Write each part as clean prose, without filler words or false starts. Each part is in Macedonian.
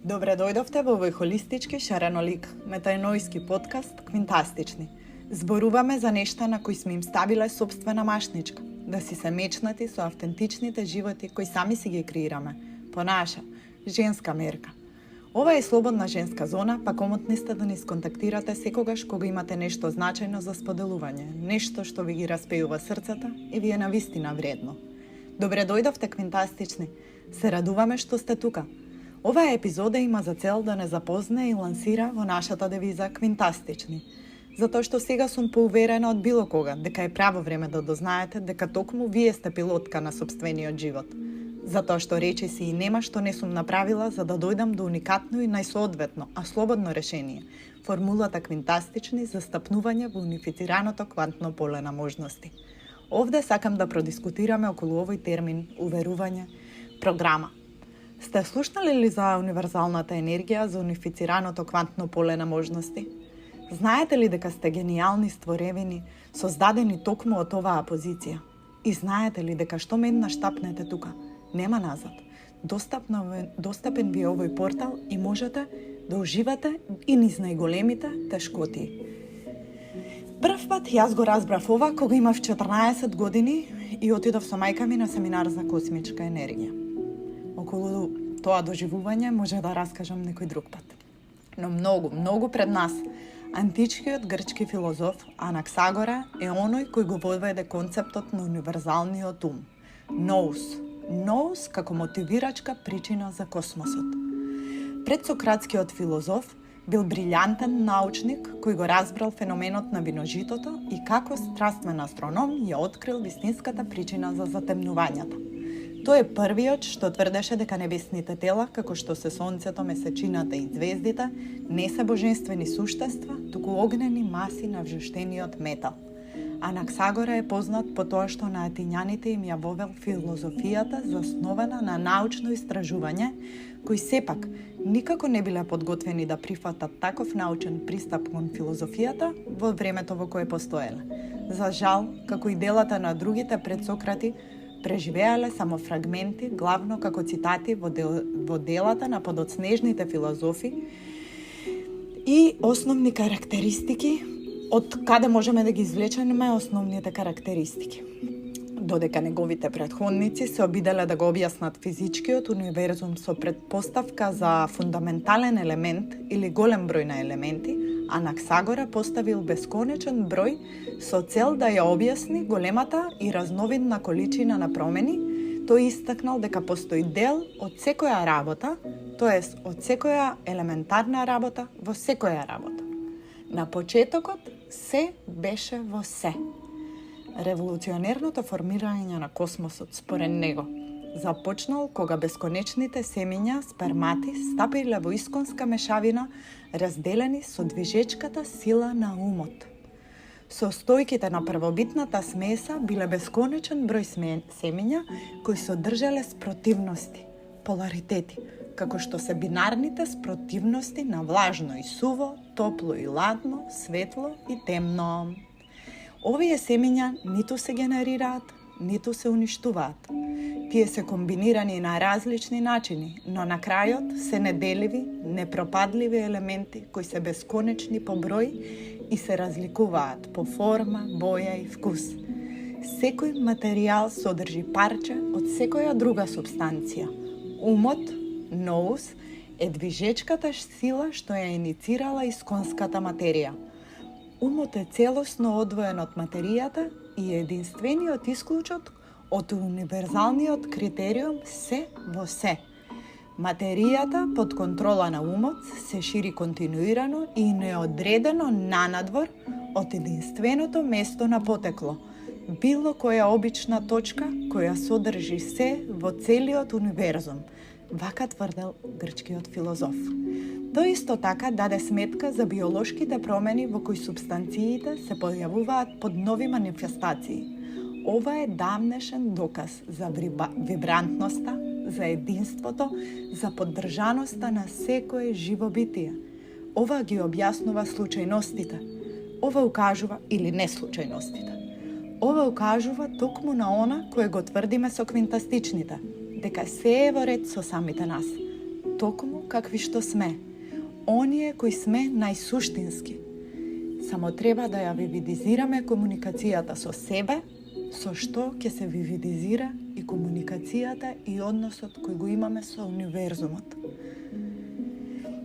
Добре дојдовте во овој холистички, шаренолик, метанојски подкаст Квинтастични. Зборуваме за нешта на кои сме им ставиле собствена машничка, да си се мечнати со автентичните животи кои сами си ги креираме, по наша, женска мерка. Ова е слободна женска зона, па комотни сте да ни сконтактирате секогаш кога имате нешто значајно за споделување, нешто што ви ги распејува срцата и ви е навистина вредно. Добре дојдовте, Квинтастични. Се радуваме што сте тука. Оваа епизода има за цел да не запознае и лансира во нашата девиза Квинтастични. Затоа што сега сум поуверена од било кога дека е право време да дознаете дека токму вие сте пилотка на сопствениот живот. Затоа што речиси и нема што не сум направила за да дојдам до уникатно и најсоодветно, а слободно решение. Формулата Квинтастични за стапнување во унифицираното квантно поле на можности. Овде сакам да продискутираме околу овој термин уверување, програма. Сте слушнали ли за универзалната енергија, за унифицираното квантно поле на можности? Знаете ли дека сте гениални створевини, создадени токму од оваа позиција? И знаете ли дека што еднаш тапнете тука, нема назад. Достапен ви е овој портал и можете да уживате и низ најголемите тешкотии. Прв пат јас го разбрав ова кога имав 14 години и отидов со мајка ми на семинар за космичка енергија. Околу тоа доживување може да раскажам некој друг пат. Но многу пред нас, античкиот грчки филозоф Анаксагора е оној кој го воведе концептот на универзалниот ум. Nous како мотивирачка причина за космосот. Предсократскиот филозоф бил брилјантен научник кој го разбрал феноменот на виножитото и како страствен астроном ја открил вистинската причина за затемнувањата. Тој е првиот што тврдеше дека небесните тела, како што се сонцето, месечината и звездите, не се божествени суштества, туку огнени маси на вжештениот метал. Анаксагора е познат по тоа што на атињаните им ја вовел филозофијата заоснована на научно истражување, кои сепак никако не биле подготвени да прифатат таков научен пристап кон филозофијата во времето во кое постоеле. За жал, како и делата на другите предсократи, преживеале само фрагменти, главно како цитати во делата на подоцнежните филозофи и основни карактеристики, од каде можеме да ги извлечеме основните карактеристики. Додека неговите претходници се обиделе да го објаснат физичкиот универзум со предпоставка за фундаментален елемент или голем број на елементи, Анаксагора поставил бесконечен број со цел да ја објасни големата и разновидна количина на промени. Тој истакнал дека постои дел од секоја работа, тоест од секоја елементарна работа во секоја работа. На почетокот се беше во се. Револуционерното формирање на космосот, според него, започнал кога бесконечните семиња, спермати, стапиле во исконска мешавина, разделени со движечката сила на умот. Состојките на првобитната смеса биле бесконечен број семиња кои содржале спротивности, поларитети, како што се бинарните спротивности на влажно и суво, топло и ладно, светло и темно. Овие семиња ниту се генерираат, ниту се уништуваат. Тие се комбинирани на различни начини, но на крајот се неделиви, непропадливи елементи кои се бесконечни по број и се разликуваат по форма, боја и вкус. Секој материјал содржи парче од секоја друга субстанција. Умот, nous, е движечката сила што ја иницирала исконската материја. Умот е целосно одвоен од материјата и е единствениот исклучок од универзалниот критериум се во се. Материјата под контрола на умот се шири континуирано и неодредено нанадвор од единственото место на потекло, било која обична точка која содржи се во целиот универзум, вака тврдел грчкиот филозоф. Тој исто така даде сметка за биолошките промени во кои субстанциите се појавуваат под нови манифестации. Ова е давнешен доказ за вибрантноста, за единството, за поддржаноста на секое живо битие. Ова ги објаснува случајностите. Ова укажува или не случајностите. Ова укажува токму на она кое го тврдиме со квинтастичните, дека се е во ред со самите нас. токму какви што сме, оние кои сме најсуштински. Само треба да ја вивидизираме комуникацијата со себе, со што ќе се вивидизира и комуникацијата и односот кој го имаме со универзумот.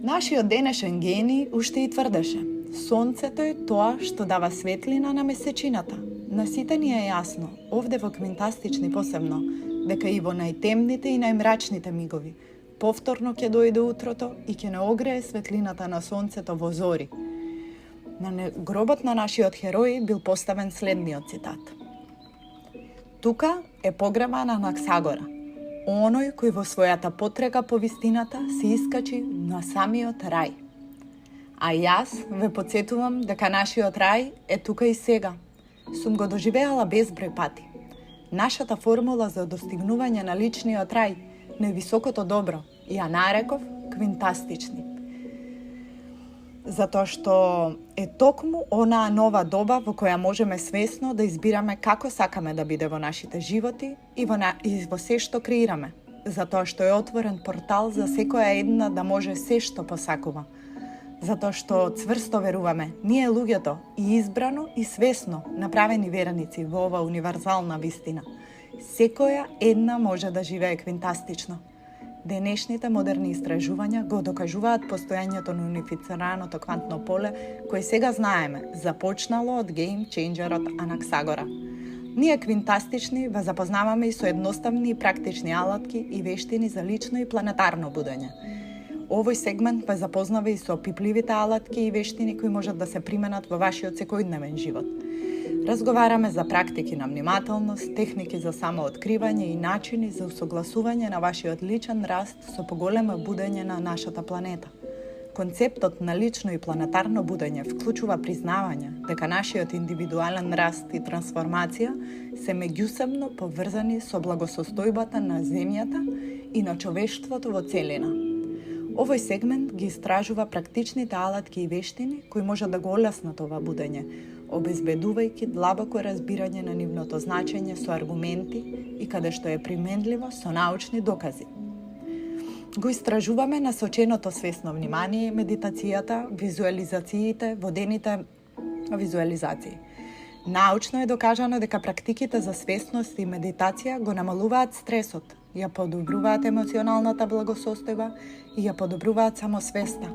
Нашиот денешен гени уште и тврдеше: сонцето е тоа што дава светлина на месечината. На сите ни е јасно, овде во Квинтастични посебно, дека и во најтемните и најмрачните мигови, повторно ќе дојде утрото и ќе не огрее светлината на сонцето во зори. На гробот на нашиот херој бил поставен следниот цитат: тука е погреба на Анаксагора, оној кој во својата потрега по вистината се искачи на самиот рај. А јас ве потсетувам дека нашиот рај е тука и сега. Сум го доживеала безброј пати. Нашата формула за достигнување на личниот рај, највисокото добро, ја нареков квинтастични. Затоа што е токму онаа нова доба во која можеме свесно да избираме како сакаме да биде во нашите животи и во се што креираме. Затоа што е отворен портал за секоја една да може се што посакува. Затоа што цврсто веруваме, ние луѓето и избрано и свесно направени верници во ова универзална вистина. Секоја една може да живее квинтастично. Денешните модерни истражувања го докажуваат постојањето на унифицираното квантно поле, кое сега знаеме, започнало од геймченџерот Анаксагора. Ние квинтастични ве запознаваме и со едноставни и практични алатки и вештини за лично и планетарно будење. Овој сегмент ве запознава и со опипливите алатки и вештини кои можат да се применат во вашиот секојдневен живот. Разговараме за практики на внимателност, техники за самооткривање и начини за усогласување на вашиот личен раст со поголемо будење на нашата планета. Концептот на лично и планетарно будење вклучува признавање дека нашиот индивидуален раст и трансформација се меѓусебно поврзани со благосостојбата на земјата и на човештвото во целина. Овој сегмент ги истражува практичните алатки и вештини кои можат да го олеснат ова будење, обезбедувајќи длабоко разбирање на нивното значење со аргументи и каде што е применливо со научни докази. Го истражуваме насоченото свесно внимание, медитацијата, визуализациите, водените визуализации. Научно е докажано дека практиките за свесност и медитација го намалуваат стресот, ја подобруваат емоционалната благосостојба и ја подобруваат самосвеста.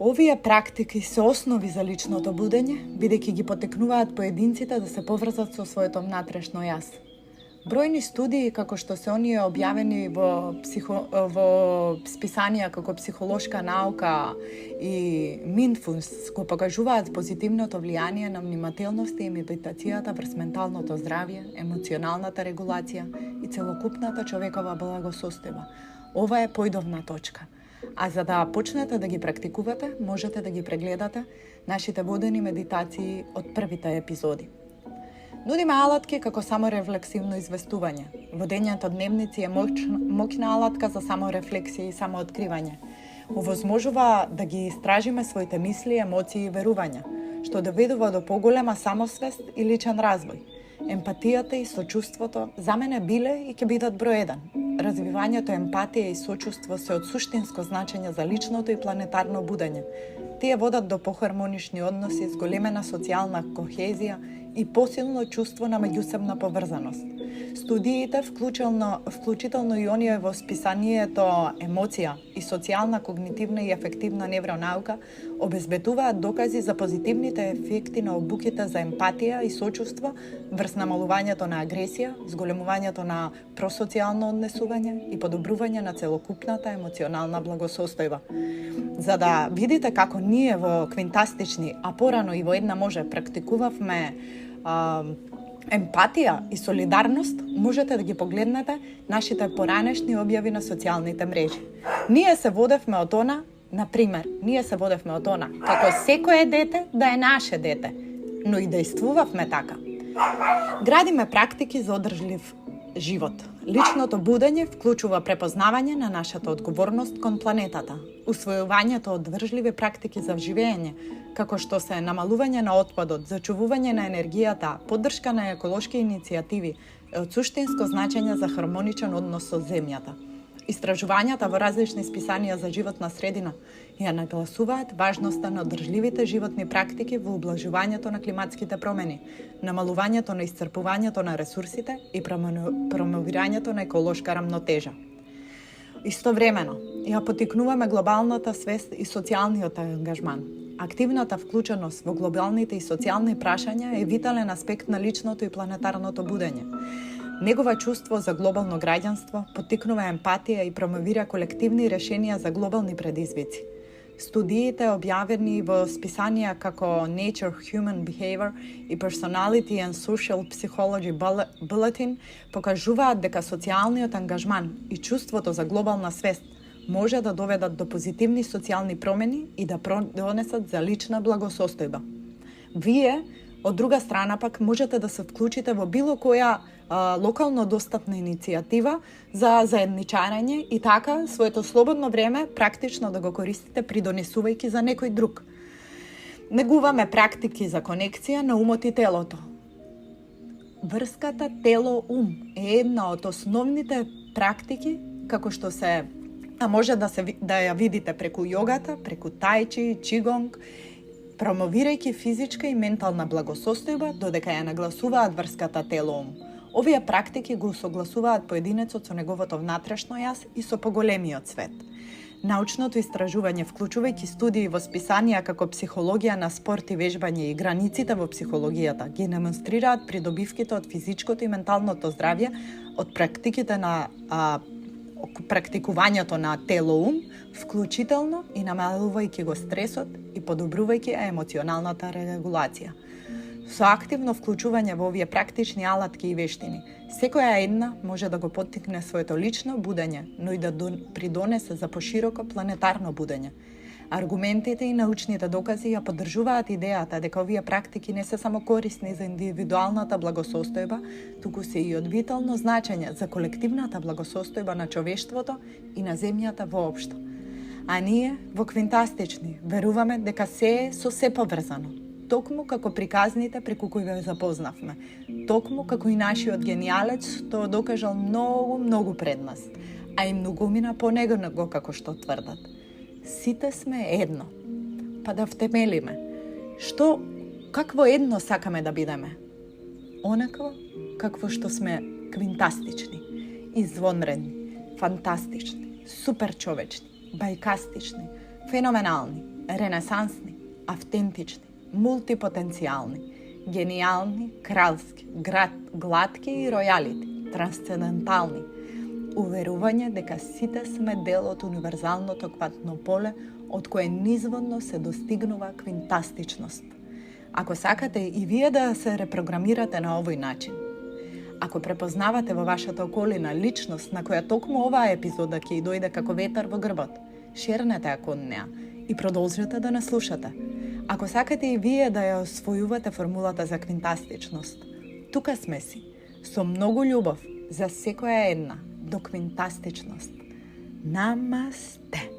Овие практики се основи за личното будење, бидејќи ги потекнуваат поединците да се поврзат со своето внатрешно јас. Бројни студии, како што се оние објавени во списанија како Психолошка наука и Mindfulness, го покажуваат позитивното влијание на внимателноста и медитацијата врз менталното здравје, емоционалната регулација и целокупната човекова благосостојба. Ова е појдовна точка. А за да почнете да ги практикувате, можете да ги прегледате нашите водени медитации од првите епизоди. Нудиме алатки како саморефлексивно известување. Водењето дневници е моќна алатка за саморефлексија и самооткривање. Овозможува да ги истражиме своите мисли, емоции и верувања, што доведува до поголема самосвест и личен развој. Емпатијата и сочувството за мене биле и ќе бидат број 1. Развивањето емпатија и сочувство се од суштинско значење за личното и планетарно будење. Тие водат до похармонични односи, зголемена социјална кохезија и посилно чувство на меѓусебна поврзаност. Студиите, вклучително и оние во списанието Емоција и социјална, когнитивна и ефективна невронаука, обезбедуваат докази за позитивните ефекти на обуките за емпатија и сочувство врз намалувањето на агресија, зголемувањето на просоцијално однесување и подобрување на целокупната емоционална благосостојба. За да видите како ние во Квинтастични, а порано и во Една може практикувавме емпатија и солидарност, можете да ги погледнете нашите поранешни објави на социјалните мрежи. Ние се водевме од она, например, како секое дете да е наше дете, но и дејствувавме така. Градиме практики за одржлив живот. Личното будење вклучува препознавање на нашата одговорност кон планетата, усвојувањето од држливи практики за живење, како што се намалување на отпадот, зачувување на енергијата, поддршка на еколошки иницијативи, е од суштинско значење за хармоничен однос со земјата. Истражувањата во различни списанија за животна средина ја нагласуваат важноста на одржливите животни практики во ублажувањето на климатските промени, намалувањето на исцрпувањето на ресурсите и промовирањето на еколошка рамнотежа. Истовремено, ја поттикнуваме глобалната свест и социјалниот ангажман. Активната вклученост во глобалните и социјални прашања е витален аспект на личното и планетарното будење. Негова чувство за глобално граѓанство поттикнува емпатија и промовира колективни решенија за глобални предизвици. Студиите објавени во списанија како Nature Human Behavior и Personality and Social Psychology Bulletin покажуваат дека социјалниот ангажман и чувството за глобална свест може да доведат до позитивни социјални промени и да донесат за лична благосостојба. Вие, од друга страна пак, можете да се вклучите во било која локално достапна иницијатива за заедничарење и така своето слободно време практично да го користите придонесувајќи за некој друг. Негуваме практики за конекција на умот и телото. Врската тело-ум е една од основните практики, како што може да ја видите преку јогата, преку тајчи, чигонг, промовирајќи физичка и ментална благосостојба, додека ја нагласуваат врската тело-ум. Овие практики го согласуваат поединецот со неговото внатрешно јас и со поголемиот свет. Научното истражување, вклучувајќи студии во списанија како Психологија на спорт и вежбање и Границите во психологијата, ги демонстрираат придобивките од физичкото и менталното здравје од практиките на практикувањето на тело-ум, вклучително и намалувајќи го стресот и подобрувајќи емоционалната регулација. Со активно вклучување во овие практични алатки и вештини, секоја една може да го поттикне своето лично будење, но и да придонесе за пошироко планетарно будење. Аргументите и научните докази ја поддржуваат идејата дека овие практики не се само корисни за индивидуалната благосостојба, туку се и од витално значење за колективната благосостојба на човештвото и на земјата воопшто. А ние, во Квинтастични, веруваме дека се е со се поврзано. Токму како приказните преку кои ве запознавме. Токму како и нашиот гениалец тоа докажал многу пред нас, а и многумина по него како што тврдат. Сите сме едно. Па да втемелиме. Какво едно сакаме да бидеме? Онакво какво што сме квинтастични, извонредни, фантастични, суперчовечни, бајкастични, феноменални, ренесансни, автентични, мултипотенцијални, гениални, кралски, глатки и ројалити, трансцендентални. Уверување дека сите сме дел од универзалното квантно поле од кое низводно се достигнува квинтастичност. Ако сакате и вие да се репрограмирате на овој начин, ако препознавате во вашата околина личност на која токму оваа епизода ќе и дојде како ветар во грбот, шернете ја кон неа и продолжете да нас слушате. Ако сакате и вие да ја освојувате формулата за квинтастичност, тука сме си, со многу љубов за секоја една до квинтастичност. Намасте!